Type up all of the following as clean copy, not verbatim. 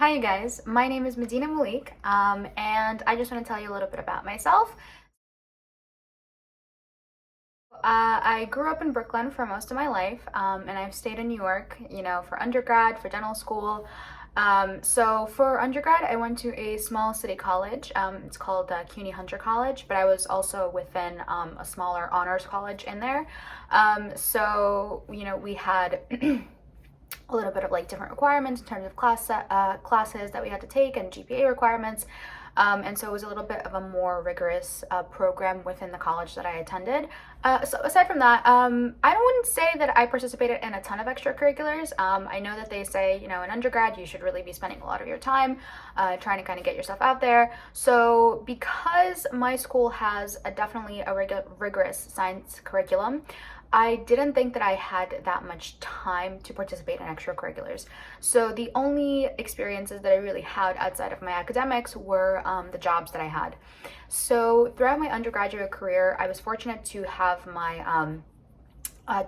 Hi you guys, my name is Madina Malik, and I just want to tell you a little bit about myself. I grew up in Brooklyn for most of my life, and I've stayed in New York, for undergrad, for dental school. So for undergrad, I went to a small city college. It's called CUNY Hunter College, but I was also within a smaller honors college in there. We had a little bit of like different requirements in terms of classes that we had to take and GPA requirements. And so it was a little bit of a more rigorous program within the college that I attended. So aside from that, I wouldn't say that I participated in a ton of extracurriculars. I know that they say, in undergrad, you should really be spending a lot of your time trying to kind of get yourself out there. So because my school has definitely a rigorous science curriculum, I didn't think that I had that much time to participate in extracurriculars. So the only experiences that I really had outside of my academics were the jobs that I had. So throughout my undergraduate career, I was fortunate to have my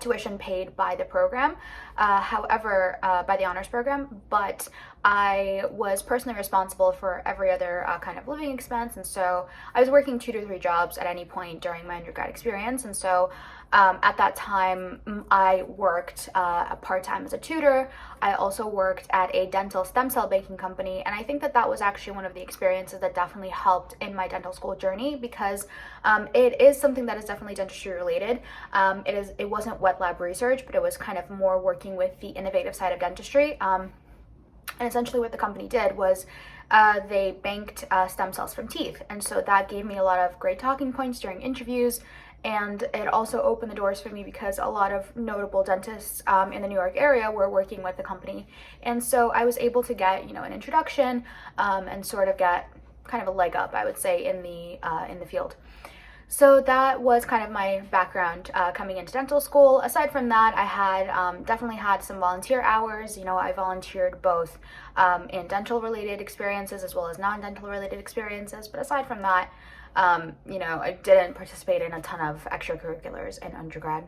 tuition paid by the program, by the honors program, but I was personally responsible for every other kind of living expense. And so I was working 2 to 3 jobs at any point during my undergrad experience. And so at that time, I worked part-time as a tutor. I also worked at a dental stem cell banking company. And I think that that was actually one of the experiences that definitely helped in my dental school journey, because it is something that is definitely dentistry related. It wasn't wet lab research, but it was kind of more working with the innovative side of dentistry. And essentially what the company did was they banked stem cells from teeth. And so that gave me a lot of great talking points during interviews. And it also opened the doors for me because a lot of notable dentists in the New York area were working with the company. And so I was able to get, an introduction and sort of get kind of a leg up, I would say, in the field. So that was kind of my background coming into dental school. Aside from that, I had definitely had some volunteer hours. I volunteered both in dental related experiences as well as non-dental related experiences. But aside from that, I didn't participate in a ton of extracurriculars in undergrad.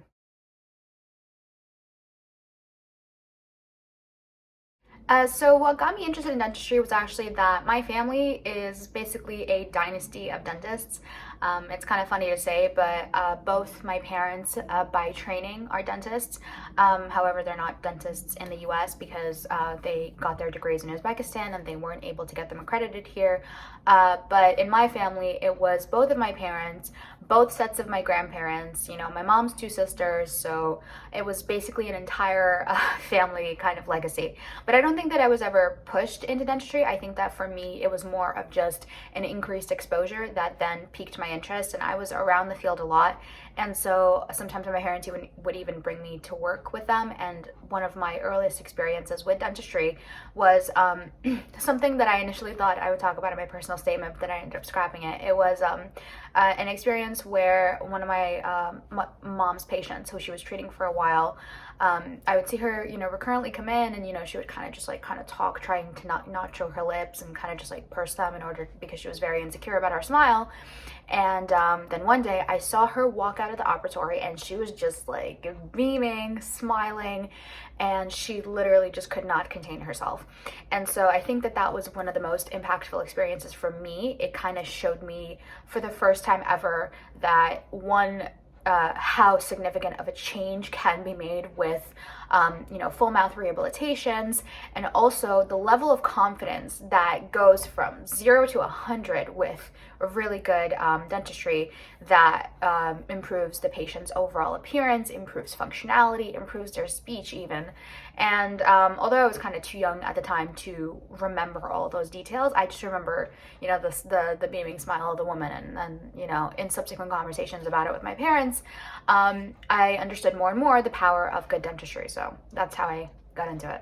So what got me interested in dentistry was actually that my family is basically a dynasty of dentists. It's kind of funny to say, but both my parents by training are dentists. However, they're not dentists in the US because they got their degrees in Uzbekistan and they weren't able to get them accredited here. But in my family, it was both of my parents, both sets of my grandparents, my mom's 2 sisters. So it was basically an entire family kind of legacy. But I don't think that I was ever pushed into dentistry. I think that for me, it was more of just an increased exposure that then piqued my interest, and I was around the field a lot. And so sometimes my parents would even bring me to work with them. And one of my earliest experiences with dentistry was something that I initially thought I would talk about in my personal statement, but then I ended up scrapping it. It was an experience where one of my mom's patients, who she was treating for a while, I would see her, recurrently come in, and she would kind of talk, trying to not show her lips and kind of just like purse them because she was very insecure about her smile. And then one day I saw her walk out of the operatory, and she was just like beaming, smiling, and she literally just could not contain herself. And so I think that that was one of the most impactful experiences for me. It kind of showed me for the first time ever that how significant of a change can be made with full mouth rehabilitations, and also the level of confidence that goes from 0 to 100 with really good dentistry that improves the patient's overall appearance, improves functionality, improves their speech even. And although I was kind of too young at the time to remember all those details, I just remember, the beaming smile of the woman, and then, in subsequent conversations about it with my parents, I understood more and more the power of good dentistry. So that's how I got into it.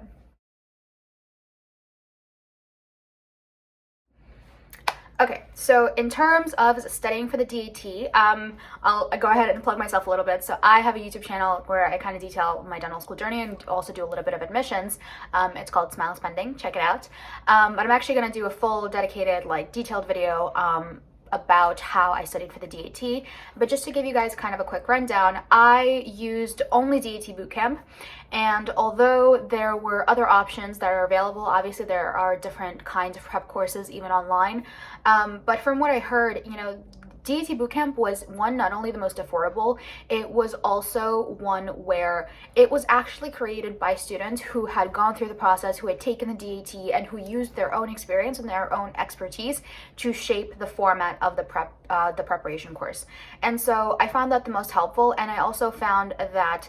Okay, so in terms of studying for the DAT, I'll go ahead and plug myself a little bit. So I have a YouTube channel where I kind of detail my dental school journey and also do a little bit of admissions. It's called Smile Spending. Check it out. But I'm actually going to do a full dedicated, detailed video about how I studied for the DAT, but just to give you guys kind of a quick rundown, I used only DAT Bootcamp, and although there were other options that are available, obviously there are different kinds of prep courses even online, but from what I heard, you know, DAT Bootcamp was one, not only the most affordable, it was also one where it was actually created by students who had gone through the process, who had taken the DAT, and who used their own experience and their own expertise to shape the format of the preparation course. And so I found that the most helpful, and I also found that,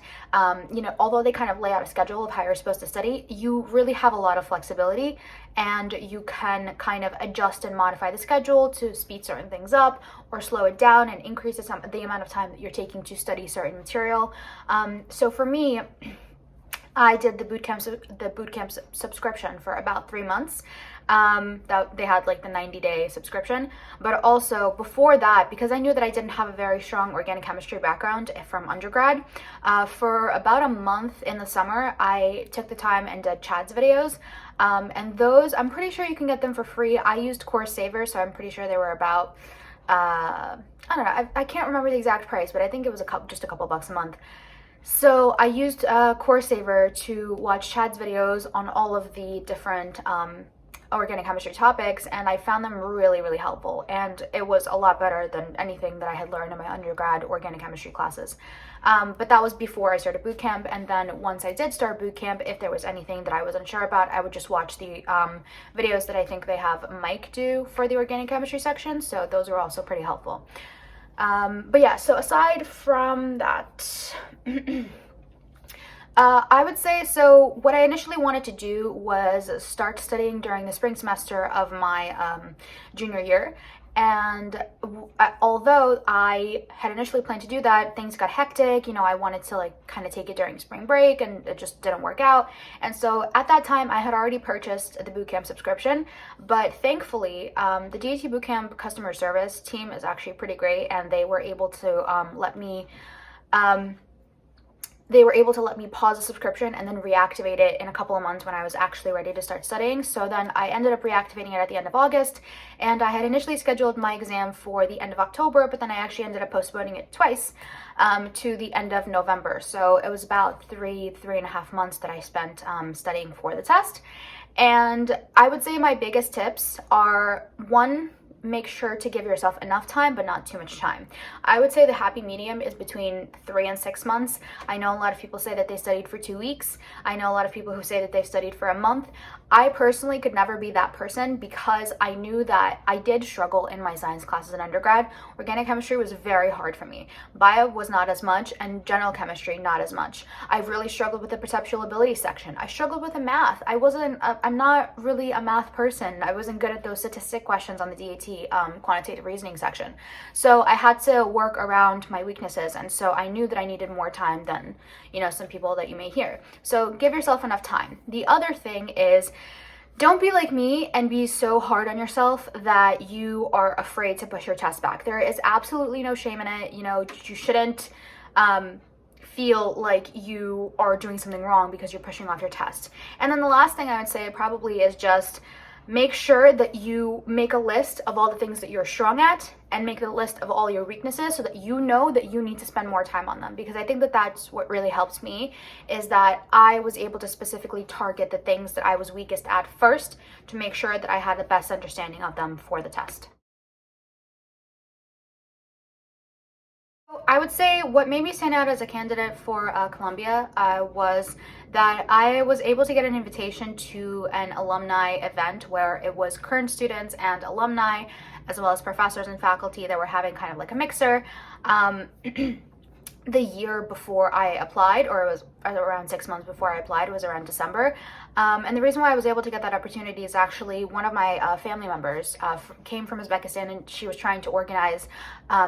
you know, although they kind of lay out a schedule of how you're supposed to study, you really have a lot of flexibility, and you can kind of adjust and modify the schedule to speed certain things up or slow it down and increase the amount of time that you're taking to study certain material. So for me, I did the bootcamp subscription for about 3 months. That they had like the 90-day subscription, but also before that, because I knew that I didn't have a very strong organic chemistry background from undergrad, for about a month in the summer, I took the time and did Chad's videos. And those, I'm pretty sure you can get them for free. I used Course Saver, so I'm pretty sure they were about, I don't know, I can't remember the exact price, but I think it was just a couple bucks a month. So I used Course Saver to watch Chad's videos on all of the different organic chemistry topics, and I found them really, really helpful, and it was a lot better than anything that I had learned in my undergrad organic chemistry classes. But that was before I started boot camp, and then once I did start boot camp, if there was anything that I was unsure about, I would just watch the videos that I think they have Mike do for the organic chemistry section, so those are also pretty helpful. But yeah, so aside from that, I would say, so what I initially wanted to do was start studying during the spring semester of my junior year. And although I had initially planned to do that, things got hectic. You know, I wanted to like kind of take it during spring break, and it just didn't work out. And so at that time, I had already purchased the bootcamp subscription. But thankfully, the DAT Bootcamp customer service team is actually pretty great, and they were able to let me pause the subscription and then reactivate it in a couple of months when I was actually ready to start studying. So then I ended up reactivating it at the end of August, and I had initially scheduled my exam for the end of October, but then I actually ended up postponing it twice to the end of November. So it was about three and a half months that I spent studying for the test. And I would say my biggest tips are, one, make sure to give yourself enough time, but not too much time. I would say the happy medium is between 3 and 6 months. I know a lot of people say that they studied for 2 weeks. I know a lot of people who say that they've studied for a month. I personally could never be that person, because I knew that I did struggle in my science classes in undergrad. Organic chemistry was very hard for me. Bio was not as much, and general chemistry not as much. I really struggled with the perceptual ability section. I struggled with the math. I'm not really a math person. I wasn't good at those statistic questions on the DAT quantitative reasoning section. So I had to work around my weaknesses, and so I knew that I needed more time than, you know, some people that you may hear. So give yourself enough time. The other thing is, don't be like me and be so hard on yourself that you are afraid to push your test back. There is absolutely no shame in it. You know, you shouldn't feel like you are doing something wrong because you're pushing off your test. And then the last thing I would say probably is just make sure that you make a list of all the things that you're strong at, and make a list of all your weaknesses so that you know that you need to spend more time on them. Because I think that that's what really helps me, is that I was able to specifically target the things that I was weakest at first to make sure that I had the best understanding of them for the test. I would say what made me stand out as a candidate for Columbia was that I was able to get an invitation to an alumni event where it was current students and alumni, as well as professors and faculty, that were having kind of like a mixer. The year before I applied, or it was around 6 months before I applied, it was around December. And the reason why I was able to get that opportunity is actually one of my family members came from Uzbekistan, and she was trying to organize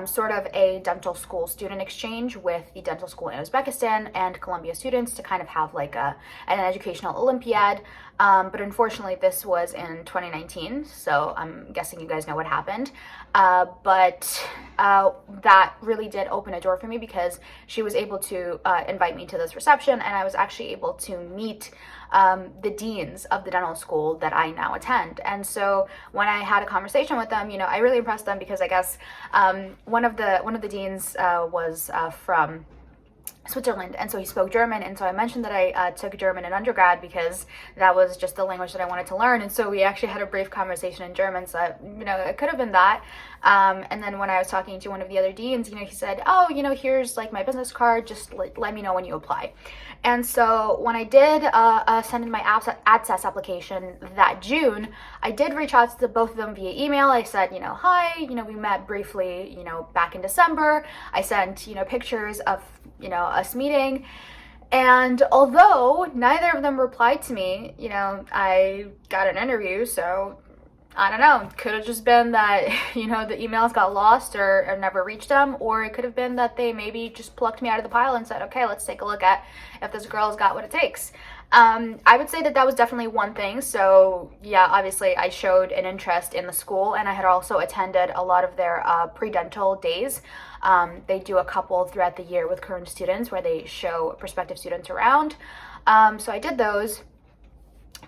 sort of a dental school student exchange with the dental school in Uzbekistan and Columbia students to kind of have like an educational Olympiad. But unfortunately, this was in 2019, so I'm guessing you guys know what happened. But that really did open a door for me because she was able to invite me to this reception, and I was actually able to meet the deans of the dental school that I now attend. And so when I had a conversation with them, I really impressed them because I guess one of the deans was from Switzerland, and so he spoke German, and so I mentioned that I took German in undergrad because that was just the language that I wanted to learn, and so we actually had a brief conversation in German, so it could have been that. And then when I was talking to one of the other deans, he said, oh, here's like my business card, just let me know when you apply. And so when I did send in my ADSES application that June, I did reach out to both of them via email. I said, hi, we met briefly, back in December. I sent, pictures of, us meeting. And although neither of them replied to me, I got an interview, so I don't know. It could have just been that, the emails got lost or never reached them, or it could have been that they maybe just plucked me out of the pile and said, okay, let's take a look at if this girl's got what it takes. I would say that was definitely one thing. So yeah, obviously I showed an interest in the school, and I had also attended a lot of their pre-dental days. They do a couple throughout the year with current students where they show prospective students around. So I did those.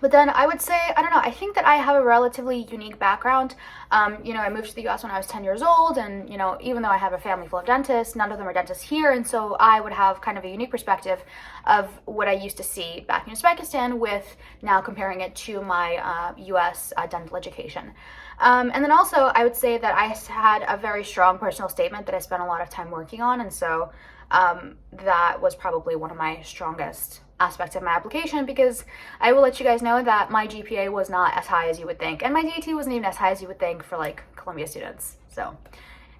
But then I would say, I don't know, I think that I have a relatively unique background. I moved to the US when I was 10 years old, and, even though I have a family full of dentists, none of them are dentists here, and so I would have kind of a unique perspective of what I used to see back in Uzbekistan with now comparing it to my US dental education. And then also, I would say that I had a very strong personal statement that I spent a lot of time working on, and so that was probably one of my strongest aspects of my application, because I will let you guys know that my GPA was not as high as you would think, and my DAT wasn't even as high as you would think for like Columbia students. So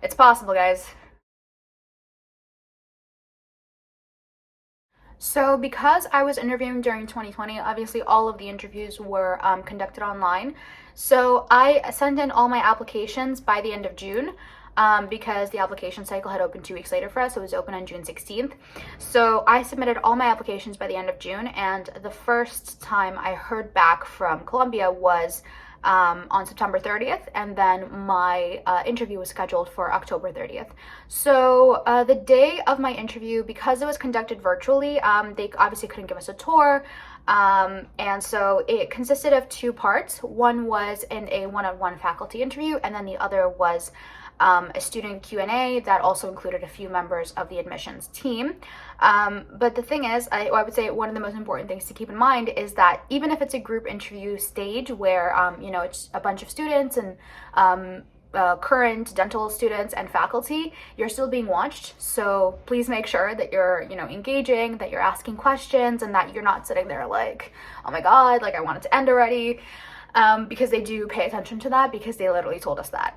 it's possible, guys. So because I was interviewing during 2020, obviously all of the interviews were conducted online. So I sent in all my applications by the end of June. Because the application cycle had opened 2 weeks later for us. So it was open on June 16th. So I submitted all my applications by the end of June, and the first time I heard back from Columbia was on September 30th, and then my interview was scheduled for October 30th. So the day of my interview, because it was conducted virtually, they obviously couldn't give us a tour. And so it consisted of 2 parts. One was in a one-on-one faculty interview, and then the other was a student Q&A that also included a few members of the admissions team. But the thing is, I would say one of the most important things to keep in mind is that even if it's a group interview stage where, it's a bunch of students and current dental students and faculty, you're still being watched. So please make sure that you're, engaging, that you're asking questions, and that you're not sitting there like, oh my God, like I want it to end already. Because they do pay attention to that, because they literally told us that.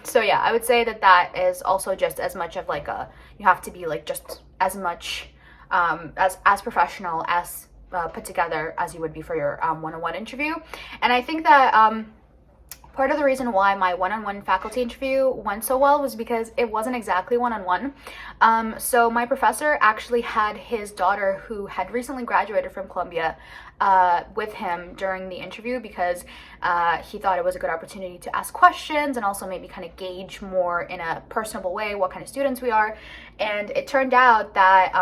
So yeah, I would say that is also just as much of like you have to be like just as much as professional, as put together as you would be for your one-on-one interview. And I think that part of the reason why my one-on-one faculty interview went so well was because it wasn't exactly one-on-one. So my professor actually had his daughter, who had recently graduated from Columbia, with him during the interview, because he thought it was a good opportunity to ask questions and also maybe kind of gauge more in a personable way what kind of students we are. And it turned out that,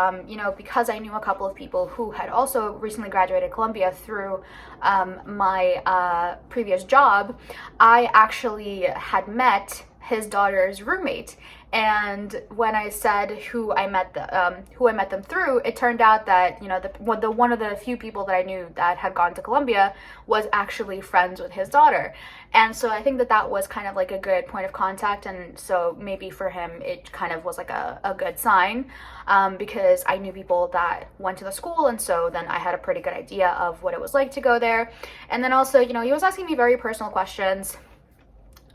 because I knew a couple of people who had also recently graduated Columbia through my previous job, I actually had met his daughter's roommate. And when I said who I met them through, it turned out that one of the few people that I knew that had gone to Columbia was actually friends with his daughter. And so I think that was kind of like a good point of contact, and so maybe for him it kind of was like a good sign, because I knew people that went to the school, and so then I had a pretty good idea of what it was like to go there. And then also, he was asking me very personal questions.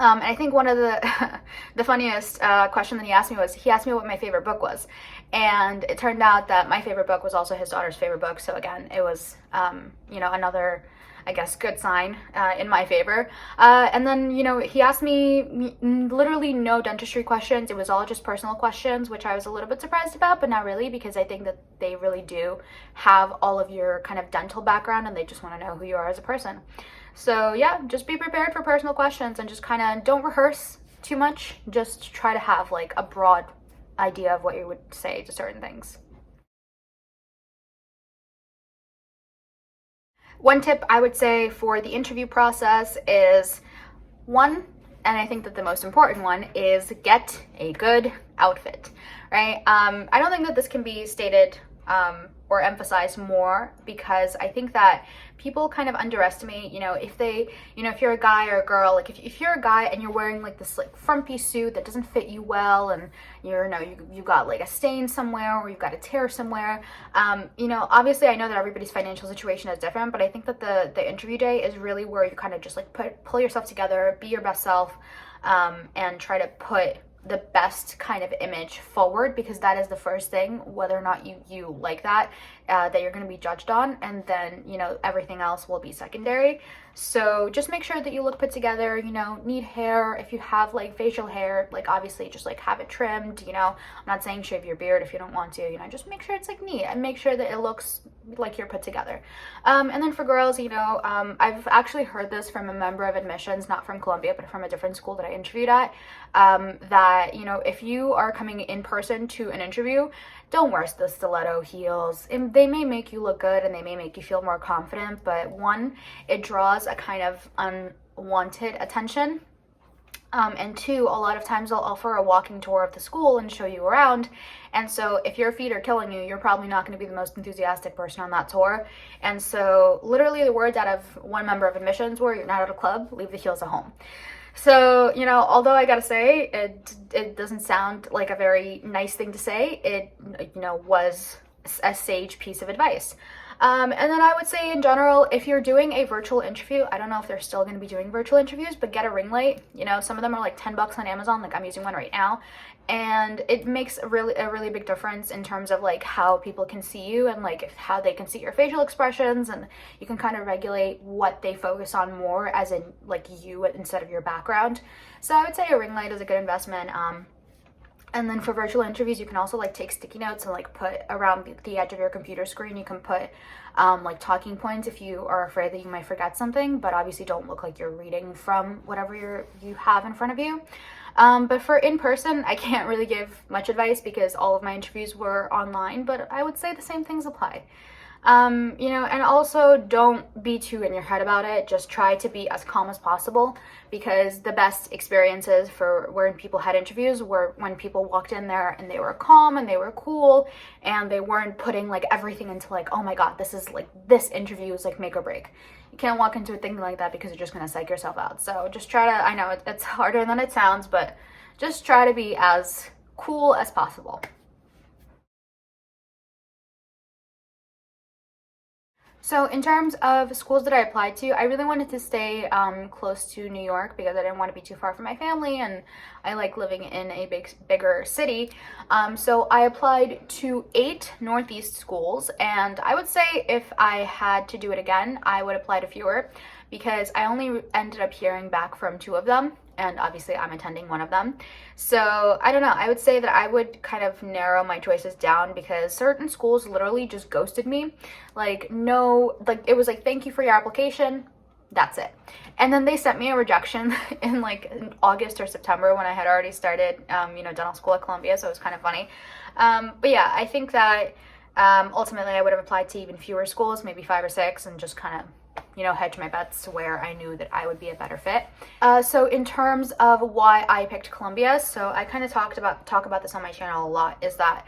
And I think one of the funniest question that he asked me what my favorite book was. And it turned out that my favorite book was also his daughter's favorite book. So again, it was, I guess, good sign in my favor. And then, you know, he asked me literally no dentistry questions. It was all just personal questions, which I was a little bit surprised about, but not really, because I think that they really do have all of your kind of dental background and they just want to know who you are as a person. So yeah, just be prepared for personal questions and just kind of don't rehearse too much. Just try to have like a broad idea of what you would say to certain things. One tip I would say for the interview process is one, and I think that the most important one, is get a good outfit, right? I don't think that this can be stated or emphasized more, because I think that people kind of underestimate, you know, if they, you know, if you're a guy or a girl, like if you're a guy and you're wearing like this like frumpy suit that doesn't fit you well, and you're, you know, you got like a stain somewhere or you've got a tear somewhere, you know, obviously I know that everybody's financial situation is different, but I think that the interview day is really where you kind of just like pull yourself together, be your best self, and try to put the best kind of image forward, because that is the first thing, whether or not you like that you're going to be judged on, and then, you know, everything else will be secondary. So just make sure that you look put together, you know, neat hair. If you have like facial hair, like obviously just like have it trimmed, you know. I'm not saying shave your beard if you don't want to, you know, just make sure it's like neat and make sure that it looks like you're put together. And then for girls, you know, I've actually heard this from a member of admissions, not from Columbia, but from a different school that I interviewed at, that, you know, if you are coming in person to an interview, don't wear the stiletto heels. And they may make you look good and they may make you feel more confident, but one, it draws a kind of unwanted attention. And two, a lot of times they'll offer a walking tour of the school and show you around. And so if your feet are killing you, you're probably not going to be the most enthusiastic person on that tour. And so literally the words out of one member of admissions were, "You're not at a club, leave the heels at home." So, you know, although I gotta say, it doesn't sound like a very nice thing to say, it, you know, was a sage piece of advice. And then I would say in general, if you're doing a virtual interview, I don't know if they're still going to be doing virtual interviews, but get a ring light. You know, some of them are like $10 on Amazon, like I'm using one right now. And it makes a really big difference in terms of like how people can see you and like how they can see your facial expressions, and you can kind of regulate what they focus on more, as in like you instead of your background. So I would say a ring light is a good investment. And then for virtual interviews, you can also like take sticky notes and like put around the edge of your computer screen. You can put like talking points if you are afraid that you might forget something, but obviously don't look like you're reading from whatever you have in front of you. But for in person, I can't really give much advice because all of my interviews were online, but I would say the same things apply. You know, and also don't be too in your head about it. Just try to be as calm as possible, because the best experiences for when people had interviews were when people walked in there and they were calm and they were cool and they weren't putting like everything into like, oh my God, this is like, this interview is like make or break. You can't walk into a thing like that because you're just going to psych yourself out. So just try to, I know it's harder than it sounds, but just try to be as cool as possible. So in terms of schools that I applied to, I really wanted to stay close to New York because I didn't want to be too far from my family, and I like living in a bigger city. So I applied to 8 Northeast schools, and I would say if I had to do it again, I would apply to fewer, because I only ended up hearing back from 2 of them, and obviously I'm attending one of them. So I don't know, I would say that I would kind of narrow my choices down, because certain schools literally just ghosted me. Like, no, like it was like, thank you for your application, that's it. And then they sent me a rejection in like in August or September when I had already started, you know, dental school at Columbia, so it was kind of funny. But yeah, I think that ultimately I would have applied to even fewer schools, maybe 5 or 6, and just kind of, you know, hedge my bets where I knew that I would be a better fit. So in terms of why I picked Columbia, so I kind of talk about this on my channel a lot, is that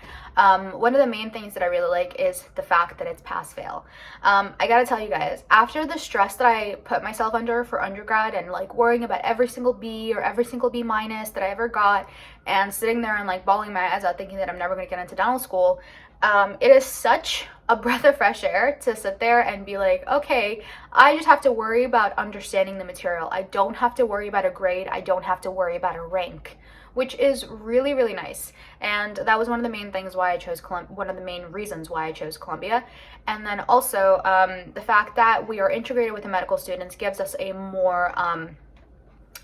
one of the main things that I really like is the fact that it's pass fail. I gotta tell you guys, after the stress that I put myself under for undergrad and like worrying about every single B or every single B minus that I ever got, and sitting there and like bawling my eyes out thinking that I'm never going to get into dental school, it is such a breath of fresh air to sit there and be like, okay, I just have to worry about understanding the material. I don't have to worry about a grade. I don't have to worry about a rank. which is really, really nice. And that was one of the main things why I chose one of the main reasons why I chose Columbia. And then also the fact that we are integrated with the medical students gives us a more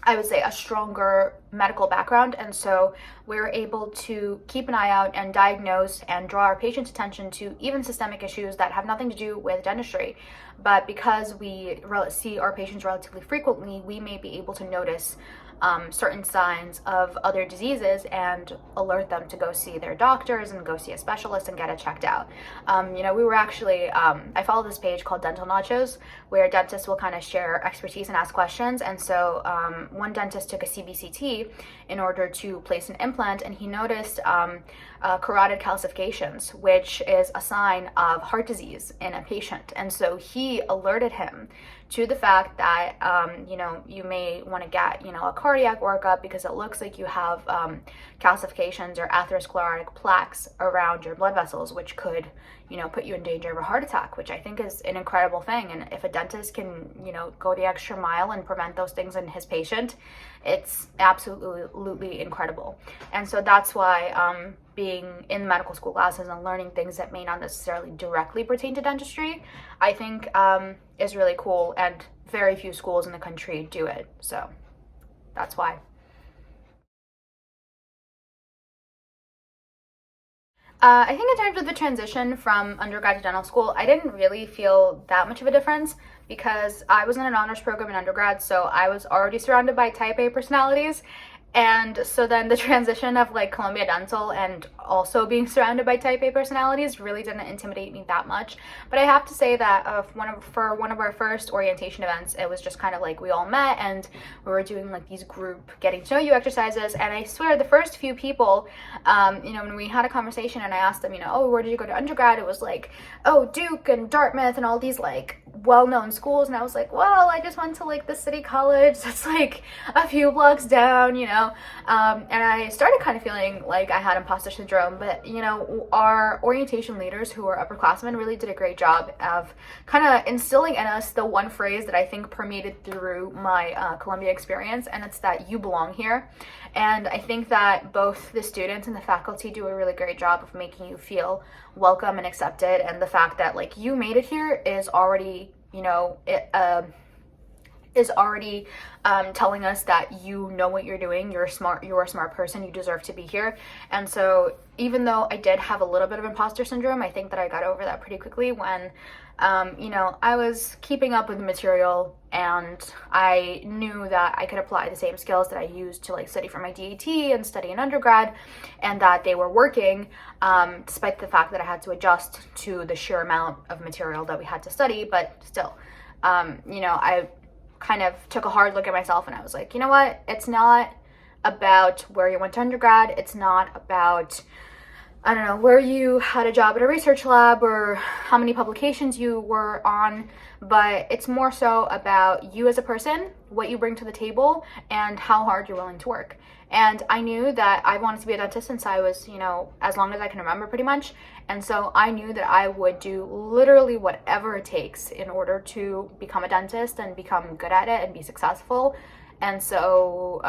I would say a stronger medical background, and so we're able to keep an eye out and diagnose and draw our patients' attention to even systemic issues that have nothing to do with dentistry. But because we see our patients relatively frequently, we may be able to notice certain signs of other diseases and alert them to go see their doctors and go see a specialist and get it checked out. We were actually, I follow this page called Dental Nachos, where dentists will kind of share expertise and ask questions. And so one dentist took a CBCT in order to place an implant, and he noticed carotid calcifications, which is a sign of heart disease in a patient. And so he alerted him to the fact that you may want to get a cardiac workup because it looks like you have calcifications or atherosclerotic plaques around your blood vessels, which could put you in danger of a heart attack, which I think is an incredible thing. And if a dentist can go the extra mile and prevent those things in his patient, it's absolutely incredible. And so that's why being in medical school classes and learning things that may not necessarily directly pertain to dentistry, I think is really cool, and very few schools in the country do it. So that's why. I think in terms of the transition from undergrad to dental school, I didn't really feel that much of a difference because I was in an honors program in undergrad, so I was already surrounded by type A personalities. And so then the transition of like Columbia Dental and also being surrounded by type A personalities really didn't intimidate me that much. But I have to say that for one of our first orientation events, it was just kind of like we all met and we were doing like these group getting to know you exercises. And I swear the first few people, when we had a conversation and I asked them, oh, where did you go to undergrad? It was like, oh, Duke and Dartmouth and all these like well-known schools. And I was like, well, I just went to like the city college that's like a few blocks down, and I started kind of feeling like I had imposter syndrome, but our orientation leaders who are upperclassmen really did a great job of kind of instilling in us the one phrase that I think permeated through my Columbia experience, and it's that you belong here. And I think that both the students and the faculty do a really great job of making you feel welcome and accepted, and the fact that like you made it here is already telling us that you know what you're doing, you're a smart person, you deserve to be here. And so even though I did have a little bit of imposter syndrome, I think that I got over that pretty quickly when I was keeping up with the material and I knew that I could apply the same skills that I used to like study for my DAT and study in undergrad, and that they were working despite the fact that I had to adjust to the sheer amount of material that we had to study. But still, I kind of took a hard look at myself and I was like, you know what? It's not about where you went to undergrad. It's not about, I don't know, where you had a job at a research lab or how many publications you were on, but it's more so about you as a person, what you bring to the table, and how hard you're willing to work. And I knew that I wanted to be a dentist since I was, as long as I can remember pretty much. And so I knew that I would do literally whatever it takes in order to become a dentist and become good at it and be successful. And so,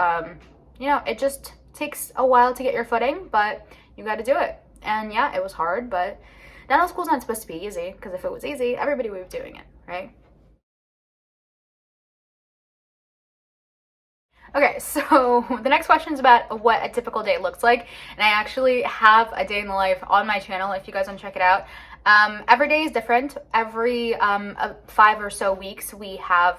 it just takes a while to get your footing, but you got to do it. And yeah, it was hard, but dental school's not supposed to be easy, because if it was easy, everybody would be doing it, right? Okay, so the next question is about what a typical day looks like, and I actually have a day in the life on my channel if you guys want to check it out. Every day is different. Every 5 or so weeks we have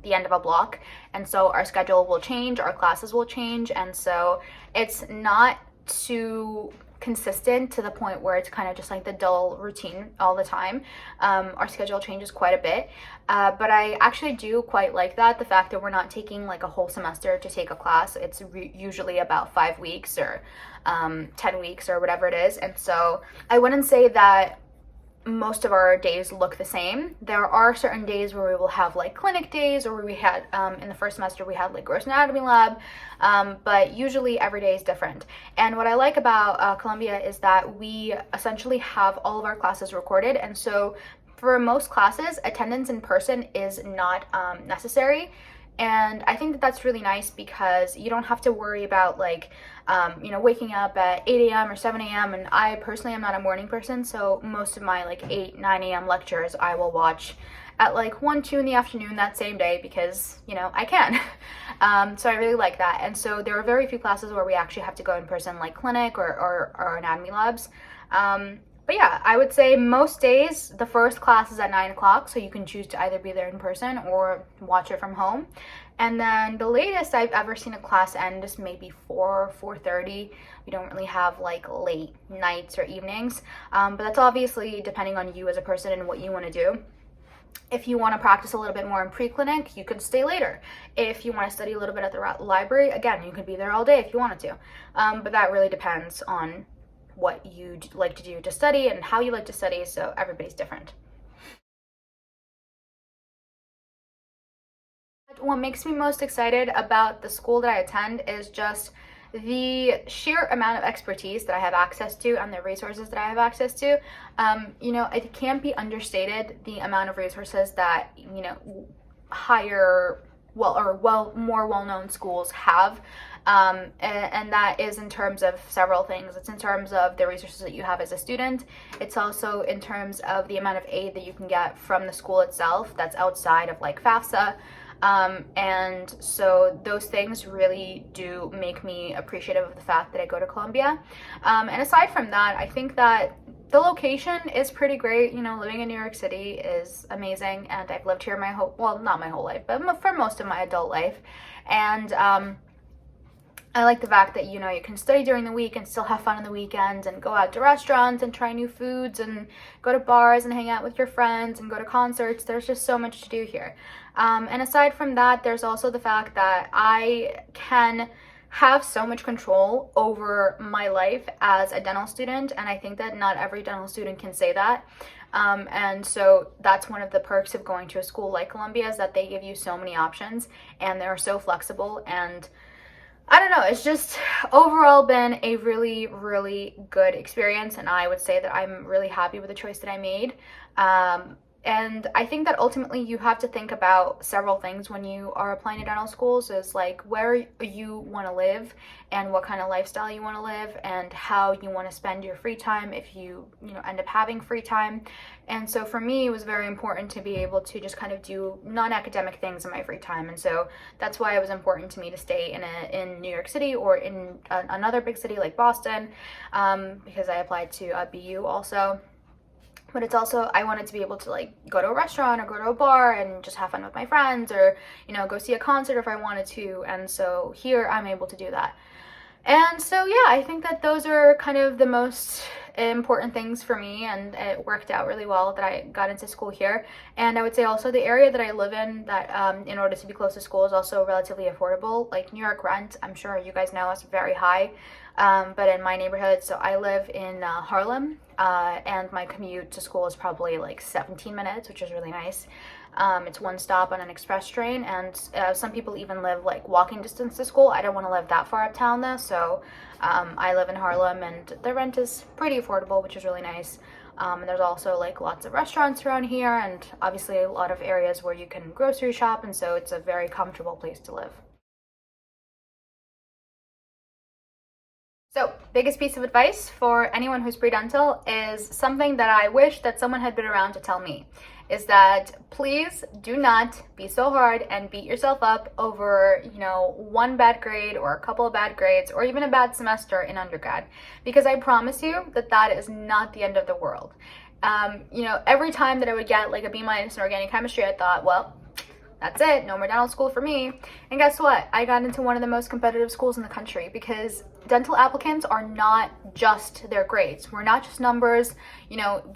the end of a block, and so our schedule will change, our classes will change, and so it's not too consistent to the point where it's kind of just like the dull routine all the time. Our schedule changes quite a bit, but I actually do quite like that, the fact that we're not taking like a whole semester to take a class. It's usually about 5 weeks or 10 weeks or whatever it is. And so I wouldn't say that most of our days look the same. There are certain days where we will have like clinic days, or we had in the first semester we had like gross anatomy lab, but usually every day is different. And what I like about Columbia is that we essentially have all of our classes recorded, and so for most classes attendance in person is not necessary. And I think that that's really nice because you don't have to worry about like, waking up at 8 a.m. or 7 a.m. And I personally am not a morning person, so most of my like 8, 9 a.m. lectures I will watch at like 1, 2 in the afternoon that same day because, I can. So I really like that. And so there are very few classes where we actually have to go in person, like clinic or anatomy labs. But yeah, I would say most days the first class is at 9 o'clock, so you can choose to either be there in person or watch it from home. And then the latest I've ever seen a class end is maybe 4:30. We don't really have like late nights or evenings, but that's obviously depending on you as a person and what you want to do. If you want to practice a little bit more in pre-clinic, you could stay later. If you want to study a little bit at the library, again, you could be there all day if you wanted to. But that really depends on what you like to do to study and how you like to study, so everybody's different. What makes me most excited about the school that I attend is just the sheer amount of expertise that I have access to and the resources that I have access to. It can't be understated the amount of resources that, more well-known schools have. And that is in terms of several things. It's in terms of the resources that you have as a student. It's also in terms of the amount of aid that you can get from the school itself that's outside of like FAFSA. And so those things really do make me appreciative of the fact that I go to Columbia. And aside from that, I think that the location is pretty great. Living in New York City is amazing, and I've lived here not my whole life, but for most of my adult life. And I like the fact that, you can study during the week and still have fun on the weekends and go out to restaurants and try new foods and go to bars and hang out with your friends and go to concerts. There's just so much to do here. And aside from that, there's also the fact that I can have so much control over my life as a dental student, and I think that not every dental student can say that. And so that's one of the perks of going to a school like Columbia, is that they give you so many options and they're so flexible. And I don't know, it's just overall been a really, really good experience, and I would say that I'm really happy with the choice that I made. And I think that ultimately you have to think about several things when you are applying to dental schools, is like where you want to live and what kind of lifestyle you want to live and how you want to spend your free time if you end up having free time. And so for me, it was very important to be able to just kind of do non-academic things in my free time. And so that's why it was important to me to stay in New York City or in another big city like Boston, because I applied to BU also. But it's also, I wanted to be able to like go to a restaurant or go to a bar and just have fun with my friends, or go see a concert if I wanted to. And so here I'm able to do that. And so yeah, I think that those are kind of the most important things for me, and it worked out really well that I got into school here. And I would say also the area that I live in, that in order to be close to school, is also relatively affordable. Like New York rent, I'm sure you guys know, is very high. But in my neighborhood, so I live in Harlem, and my commute to school is probably like 17 minutes, which is really nice. It's one stop on an express train, and some people even live like walking distance to school. I don't want to live that far uptown though, so I live in Harlem, and the rent is pretty affordable, which is really nice. And there's also like lots of restaurants around here, and obviously a lot of areas where you can grocery shop, and so it's a very comfortable place to live. So, biggest piece of advice for anyone who's pre-dental is something that I wish that someone had been around to tell me, is that please do not be so hard and beat yourself up over, one bad grade or a couple of bad grades or even a bad semester in undergrad, because I promise you that that is not the end of the world. Every time that I would get like a B- in organic chemistry, I thought, well, that's it, no more dental school for me. And guess what? I got into one of the most competitive schools in the country, because dental applicants are not just their grades. We're not just numbers.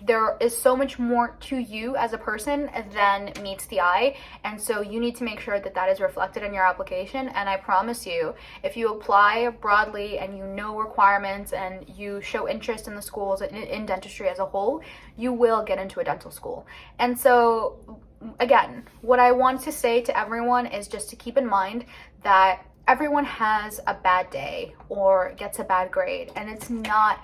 There is so much more to you as a person than meets the eye. And so you need to make sure that that is reflected in your application. And I promise you, if you apply broadly and you know requirements and you show interest in the schools, in dentistry as a whole, you will get into a dental school. And so again, what I want to say to everyone is just to keep in mind that everyone has a bad day or gets a bad grade, and it's not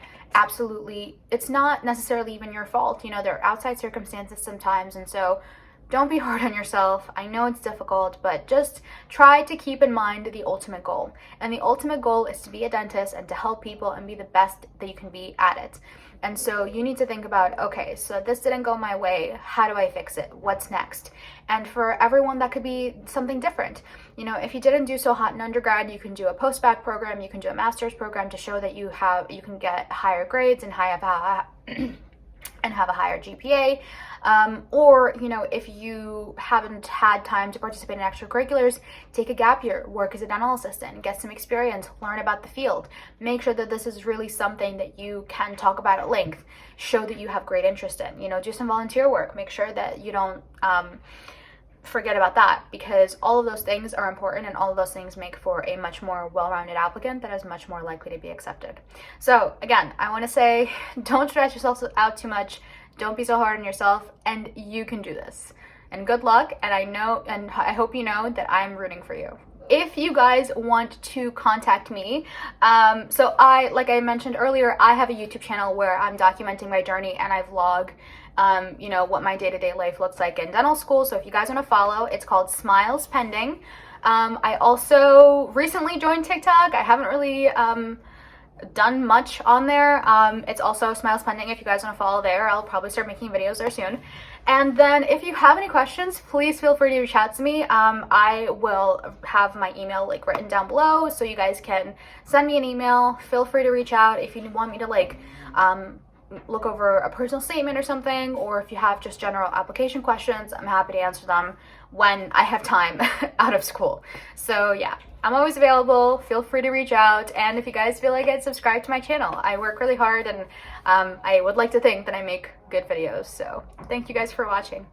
necessarily even your fault. There are outside circumstances sometimes, and so don't be hard on yourself. I know it's difficult, but just try to keep in mind the ultimate goal. And the ultimate goal is to be a dentist and to help people and be the best that you can be at it. And so you need to think about, okay, so this didn't go my way. How do I fix it? What's next? And for everyone, that could be something different. You know, if you didn't do so hot in undergrad, you can do a post-bac program, you can do a master's program to show that you can get higher grades and have a higher GPA. Or, you know, if you haven't had time to participate in extracurriculars, take a gap year, work as a dental assistant, get some experience, learn about the field. Make sure that this is really something that you can talk about at length. Show that you have great interest in. You know, do some volunteer work. Make sure that you don't forget about that, because all of those things are important, and all of those things make for a much more well-rounded applicant that is much more likely to be accepted. So again, I want to say, don't stretch yourself out too much. Don't be so hard on yourself, and you can do this. And good luck, and I hope you know that I'm rooting for you. If you guys want to contact me, like I mentioned earlier, I have a YouTube channel where I'm documenting my journey, and I vlog you know, what my day-to-day life looks like in dental school. So if you guys want to follow, it's called Smiles Pending. I also recently joined TikTok. I haven't really done much on there. It's also Smiles Pending. If you guys want to follow there, I'll probably start making videos there soon. And then if you have any questions, please feel free to reach out to me. I will have my email like written down below, so you guys can send me an email. Feel free to reach out if you want me to like look over a personal statement or something, or if you have just general application questions, I'm happy to answer them when I have time out of school. So yeah, I'm always available. Feel free to reach out, and if you guys feel like it, subscribe to my channel. I work really hard, and I would like to think that I make good videos. So thank you guys for watching.